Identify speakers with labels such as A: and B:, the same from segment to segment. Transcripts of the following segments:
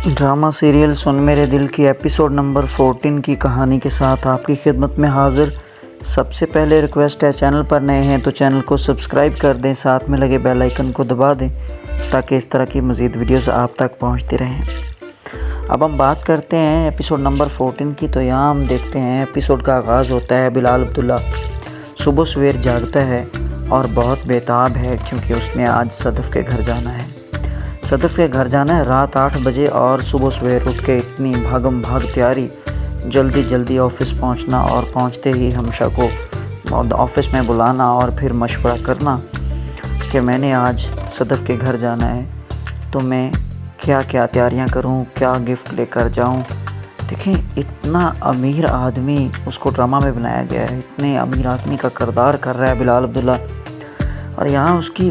A: Drama serial सुन मेरे दिल की एपिसोड नंबर 14 की कहानी के साथ आपकी खिदमत में हाज़िर। सबसे पहले रिक्वेस्ट है, चैनल पर नए हैं तो चैनल को सब्सक्राइब कर दें, साथ में लगे बेल आइकन को दबा दें ताकि इस तरह की मज़ीद वीडियोस आप तक पहुंचती रहें। अब हम बात करते हैं एपिसोड नंबर 14 की। तो यहाँ हम देखते हैं एपिसोड का आगाज़ होता है। बिलाल अब्दुल्ला सुबह सवेर जागता है और बहुत बेताब है क्योंकि उसने आज सदफ़ के घर जाना है। सदफ़ के घर जाना है रात 8 बजे और सुबह सवेर उठ के इतनी भागम भाग तैयारी, जल्दी जल्दी ऑफ़िस पहुंचना और पहुंचते ही हमशा को ऑफ़िस में बुलाना और फिर मशवरा करना कि मैंने आज सदफ़ के घर जाना है तो मैं क्या क्या तैयारियां करूं, क्या गिफ्ट लेकर जाऊं। देखें, इतना अमीर आदमी उसको ड्रामा में बनाया गया है, इतने अमीर आदमी का किरदार कर रहा है बिलाल अब्दुल्ला, और यहाँ उसकी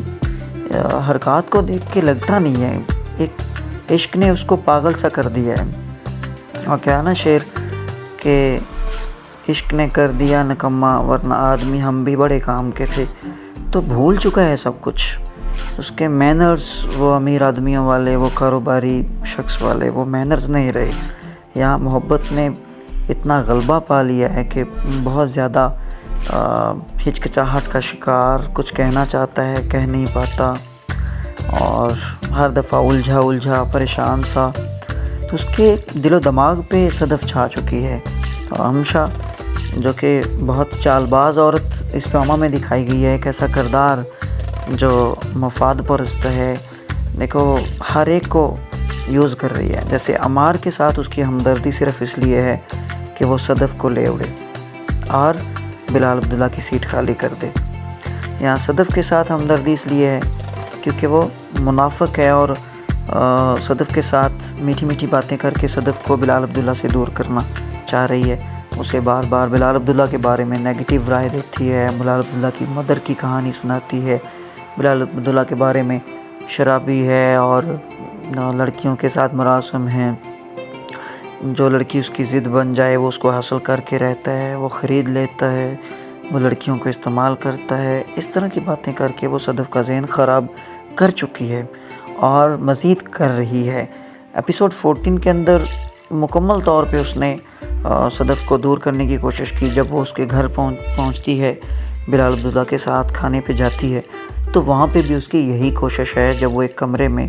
A: हरकत को देख के लगता नहीं है, एक इश्क ने उसको पागल सा कर दिया है। और क्या ना शेर के इश्क ने कर दिया निकम्मा वरना आदमी हम भी बड़े काम के थे। तो भूल चुका है सब कुछ, उसके मैनर्स वो अमीर आदमियों वाले, वो कारोबारी शख्स वाले वो मैनर्स नहीं रहे। यहाँ मोहब्बत ने इतना गलबा पा लिया है कि बहुत ज़्यादा हिचकिचाहट का शिकार, कुछ कहना चाहता है कह नहीं पाता और हर दफ़ा उलझा परेशान सा। तो उसके दिलो दिमाग पे सदफ़ छा चुकी है। तो हमशा जो कि बहुत चालबाज औरत इस ड्रामा में दिखाई गई है, एक ऐसा किरदार जो मफाद परस्त है। देखो, हर एक को यूज़ कर रही है। जैसे अमार के साथ उसकी हमदर्दी सिर्फ़ इसलिए है कि वो सदफ़ को ले उड़े और बिलाल अब्दुल्ला की सीट खाली कर दे। यहाँ सदफ़ के साथ हमदर्दी इसलिए है क्योंकि वो मुनाफ़िक है और सदफ़ के साथ मीठी मीठी बातें करके सदफ़ को बिलाल अब्दुल्ला से दूर करना चाह रही है। उसे बार बार बिलाल अब्दुल्ला के बारे में नेगेटिव राय देती है, बिलाल अब्दुल्ला की मदर की कहानी सुनाती है, बिलाल अब्दुल्ला के बारे में शराबी है और लड़कियों के साथ मुरासम हैं, जो लड़की उसकी ज़िद बन जाए वो उसको हासिल करके रहता है, वो ख़रीद लेता है, वो लड़कियों को इस्तेमाल करता है। इस तरह की बातें करके वो सदफ़ का ज़हन ख़राब कर चुकी है और मज़ीद कर रही है। एपिसोड 14 के अंदर मुकम्मल तौर पे उसने सदफ़ को दूर करने की कोशिश की। जब वो उसके घर पहुंचती है, बिलाल अब्दुल्ला के साथ खाने पे जाती है, तो वहाँ पे भी उसकी यही कोशिश है। जब वो एक कमरे में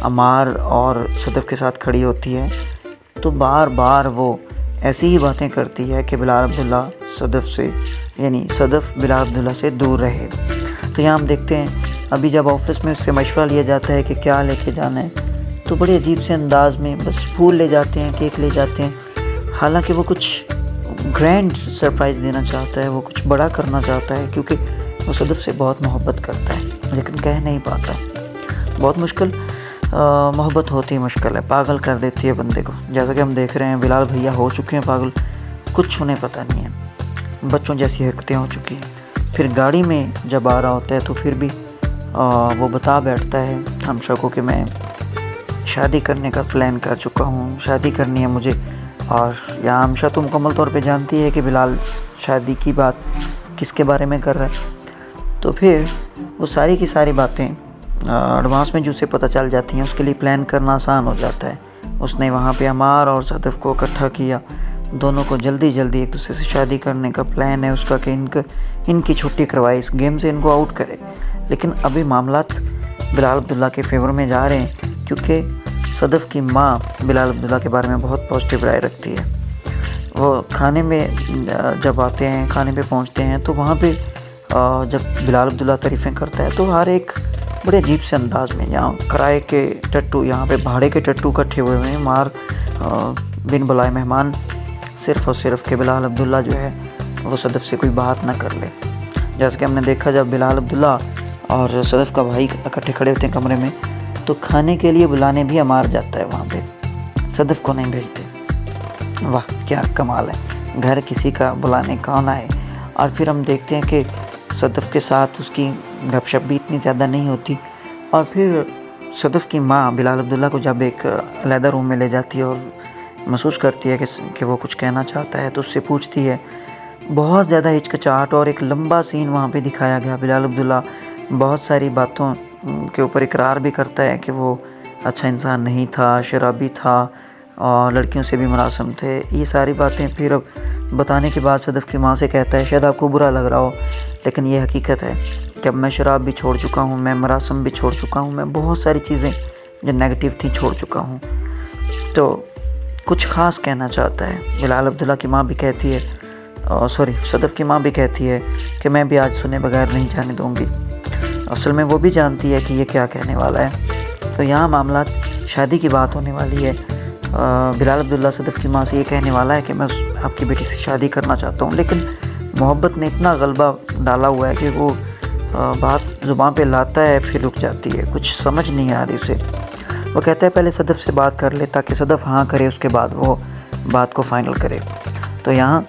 A: अमार और सदफ़ के साथ खड़ी होती है तो बार बार वो ऐसी ही बातें करती है कि बिलाल अब्दुल्ला सदफ़ से, यानी सदफ़ बिलाल अब्दुल्ला से दूर रहे। तो यहाँ हम देखते हैं अभी जब ऑफ़िस में उससे मशवरा लिया जाता है कि क्या लेके जाना है, तो बड़े अजीब से अंदाज़ में बस फूल ले जाते हैं, केक ले जाते हैं। हालांकि वो कुछ ग्रैंड सरप्राइज़ देना चाहता है, वो कुछ बड़ा करना चाहता है क्योंकि वो सदफ़ से बहुत मोहब्बत करता है लेकिन कह नहीं पाता। बहुत मुश्किल, मोहब्बत होती मुश्किल है, पागल कर देती है बंदे को। जैसा कि हम देख रहे हैं बिलाल भैया हो चुके हैं पागल, कुछ उन्हें पता नहीं है, बच्चों जैसी हरकतें हो चुकी हैं। फिर गाड़ी में जब आ रहा होता है तो फिर भी वो बता बैठता है हमशा को कि मैं शादी करने का प्लान कर चुका हूँ, शादी करनी है मुझे। और यहाँ हमशा तो मुकम्मल तौर पे जानती है कि बिलाल शादी की बात किसके बारे में कर रहा है। तो फिर वो सारी की सारी बातें एडवांस में जो उसे पता चल जाती हैं, उसके लिए प्लान करना आसान हो जाता है। उसने वहाँ पे अमार और सदफ़ को इकट्ठा किया, दोनों को जल्दी जल्दी एक दूसरे से शादी करने का प्लान है उसका कि इनकी छुट्टी करवाए, इस गेम से इनको आउट करे। लेकिन अभी मामलात बिलाल अब्दुल्ला के फेवर में जा रहे हैं क्योंकि सदफ़ की माँ बिलाल अब्दुल्ला के बारे में बहुत पॉजिटिव राय रखती है। वो खाने में जब आते हैं, खाने पे पहुँचते हैं तो वहाँ पे जब बिलाल अब्दुल्ला तारीफ़ें करता है तो हर एक बड़े अजीब से अंदाज़ में, यहाँ किराए के टट्टू, यहाँ पे भाड़े के टट्टू इकट्ठे हुए हैं, मार बिन बुलाए मेहमान, सिर्फ़ और सिर्फ कि बिलाल अब्दुल्ला जो है वो सदफ़ से कोई बात ना कर ले। जैसे कि हमने देखा जब बिलाल अब्दुल्ला और सदफ़ का भाई इकट्ठे खड़े होते हैं कमरे में, तो खाने के लिए बुलाने भी अमार जाता है वहाँ पे, सदफ़ को नहीं भेजते। वाह क्या कमाल है, घर किसी का बुलाने कौन आए। और फिर हम देखते हैं कि सदफ़ के साथ उसकी गपशप भी इतनी ज़्यादा नहीं होती। और फिर सदफ़ की माँ बिलाल अब्दुल्ला को जब एक अलहदा रूम में ले जाती है और महसूस करती है कि वो कुछ कहना चाहता है, तो उससे पूछती है बहुत ज़्यादा हिचकिचाहट और एक लंबा सीन वहाँ पे दिखाया गया। बिलाल अब्दुल्ला बहुत सारी बातों के ऊपर इकरार भी करता है कि वो अच्छा इंसान नहीं था, शराबी था और लड़कियों से भी मुनासब थे। ये सारी बातें फिर अब बताने के बाद सदफ़ की माँ से कहता है, शायद आपको बुरा लग रहा हो लेकिन ये हकीकत है कि अब मैं शराब भी छोड़ चुका हूँ, मैं मुनासब भी छोड़ चुका हूँ, मैं बहुत सारी चीज़ें जो नेगेटिव थी छोड़ चुका हूँ। तो कुछ ख़ास कहना चाहता है। बिलाल अब्दुल्ला की माँ भी कहती है, सदफ़ की माँ भी कहती है कि मैं भी आज सुने बगैर नहीं जाने दूँगी। असल में वो भी जानती है कि ये क्या कहने वाला है। तो यहाँ मामला शादी की बात होने वाली है। बिलाल अब्दुल्ला सदफ़ की माँ से ये कहने वाला है कि मैं आपकी बेटी से शादी करना चाहता हूँ, लेकिन मोहब्बत ने इतना गलबा डाला हुआ है कि वो बात ज़ुबान पे लाता है फिर रुक जाती है, कुछ समझ नहीं आ रही उसे। वो कहता है पहले सदफ़ से बात कर ले ताकि सदफ़ हाँ करे, उसके बाद वो बात को फ़ाइनल करे। तो यहाँ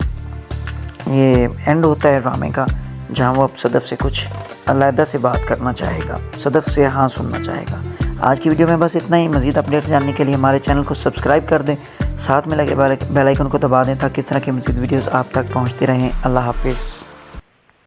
A: ये एंड होता है ड्रामे का, जहाँ वो अब सदफ़ से कुछ अलहदा से बात करना चाहेगा, सदफ़ से हाँ सुनना चाहेगा। आज की वीडियो में बस इतना ही। मज़ीद अपडेट्स जानने के लिए हमारे चैनल को सब्सक्राइब कर दें, साथ में लगे बेल आइकन को दबा दें ताकि इस तरह की मज़ीद वीडियोज़ आप तक पहुँचती रहें। अल्लाह हाफ़िज़।